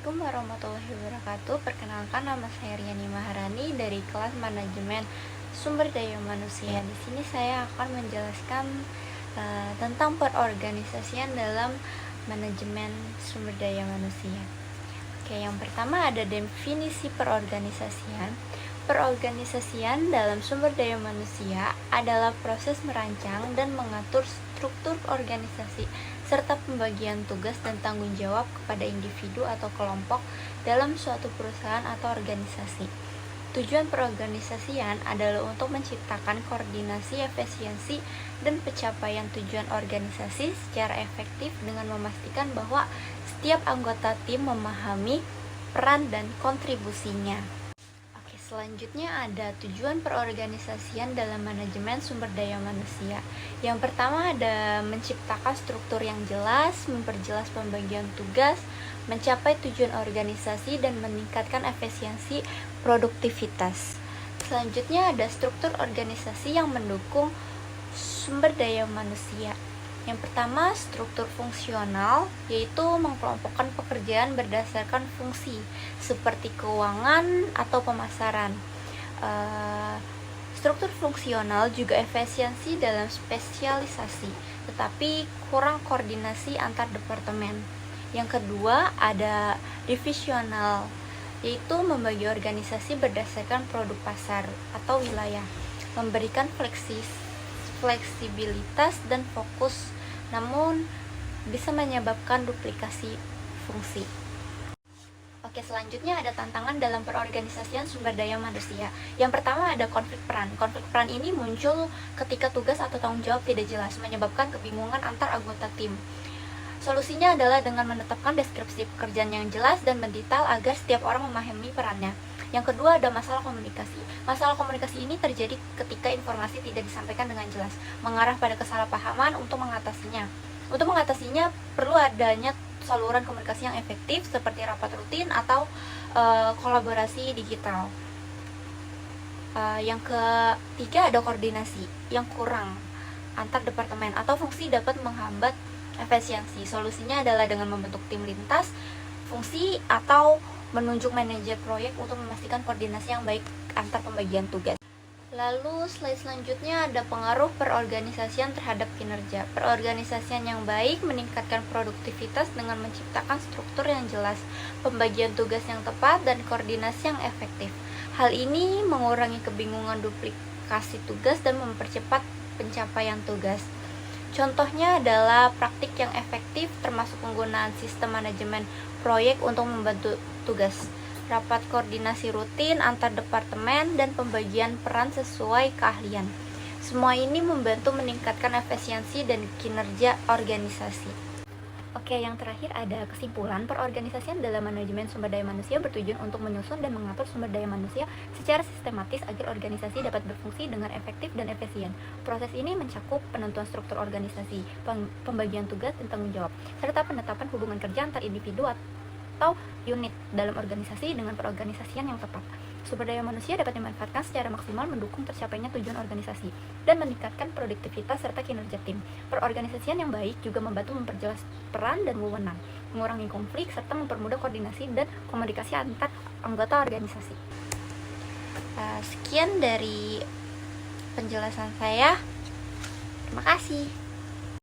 Assalamualaikum warahmatullahi wabarakatuh. Perkenalkan, nama saya Riani Maharani dari kelas Manajemen Sumber Daya Manusia. Di sini saya akan menjelaskan tentang perorganisasian dalam manajemen sumber daya manusia. Oke, yang pertama ada definisi perorganisasian. Perorganisasian dalam sumber daya manusia adalah proses merancang dan mengatur struktur organisasi serta pembagian tugas dan tanggung jawab kepada individu atau kelompok dalam suatu perusahaan atau organisasi. Tujuan perorganisasian adalah untuk menciptakan koordinasi, efisiensi, dan pencapaian tujuan organisasi secara efektif dengan memastikan bahwa setiap anggota tim memahami peran dan kontribusinya. Oke, selanjutnya ada tujuan perorganisasian dalam manajemen sumber daya manusia. Yang pertama ada menciptakan struktur yang jelas, memperjelas pembagian tugas, mencapai tujuan organisasi, dan meningkatkan efisiensi produktivitas. Selanjutnya ada struktur organisasi yang mendukung sumber daya manusia. Yang pertama, struktur fungsional, yaitu mengelompokkan pekerjaan berdasarkan fungsi seperti keuangan atau pemasaran. Struktur fungsional juga efisiensi dalam spesialisasi, tetapi kurang koordinasi antar departemen. Yang kedua, ada divisional, yaitu membagi organisasi berdasarkan produk pasar atau wilayah, memberikan fleksibilitas dan fokus, namun bisa menyebabkan duplikasi fungsi. Oke, selanjutnya ada tantangan dalam perorganisasian sumber daya manusia. Yang pertama ada konflik peran. Konflik peran ini muncul ketika tugas atau tanggung jawab tidak jelas, menyebabkan kebingungan antar anggota tim. Solusinya adalah dengan menetapkan deskripsi pekerjaan yang jelas dan mendetail agar setiap orang memahami perannya. Yang kedua ada masalah komunikasi. Masalah komunikasi ini terjadi ketika informasi tidak disampaikan dengan jelas, mengarah pada kesalahpahaman. Untuk mengatasinya perlu adanya saluran komunikasi yang efektif seperti rapat rutin atau kolaborasi digital. Yang ketiga ada koordinasi yang kurang antar departemen atau fungsi dapat menghambat efisiensi. Solusinya adalah dengan membentuk tim lintas fungsi atau menunjuk manajer proyek untuk memastikan koordinasi yang baik antar pembagian tugas. Lalu slide selanjutnya ada pengaruh perorganisasian terhadap kinerja. Perorganisasian yang baik meningkatkan produktivitas dengan menciptakan struktur yang jelas, pembagian tugas yang tepat, dan koordinasi yang efektif. Hal ini mengurangi kebingungan duplikasi tugas dan mempercepat pencapaian tugas. Contohnya adalah praktik yang efektif termasuk penggunaan sistem manajemen proyek untuk membantu tugas, rapat koordinasi rutin antar departemen, dan pembagian peran sesuai keahlian. Semua ini membantu meningkatkan efisiensi dan kinerja organisasi. Oke, yang terakhir ada kesimpulan. Perorganisasian dalam manajemen sumber daya manusia bertujuan untuk menyusun dan mengatur sumber daya manusia secara sistematis agar organisasi dapat berfungsi dengan efektif dan efisien. Proses ini mencakup penentuan struktur organisasi, pembagian tugas dan tanggung jawab, serta penetapan hubungan kerja antar individu atau unit dalam organisasi dengan perorganisasian yang tepat. Sumber daya manusia dapat dimanfaatkan secara maksimal mendukung tercapainya tujuan organisasi dan meningkatkan produktivitas serta kinerja tim. Perorganisasian yang baik juga membantu memperjelas peran dan wewenang, mengurangi konflik, serta mempermudah koordinasi dan komunikasi antar anggota organisasi. Sekian dari penjelasan saya. Terima kasih.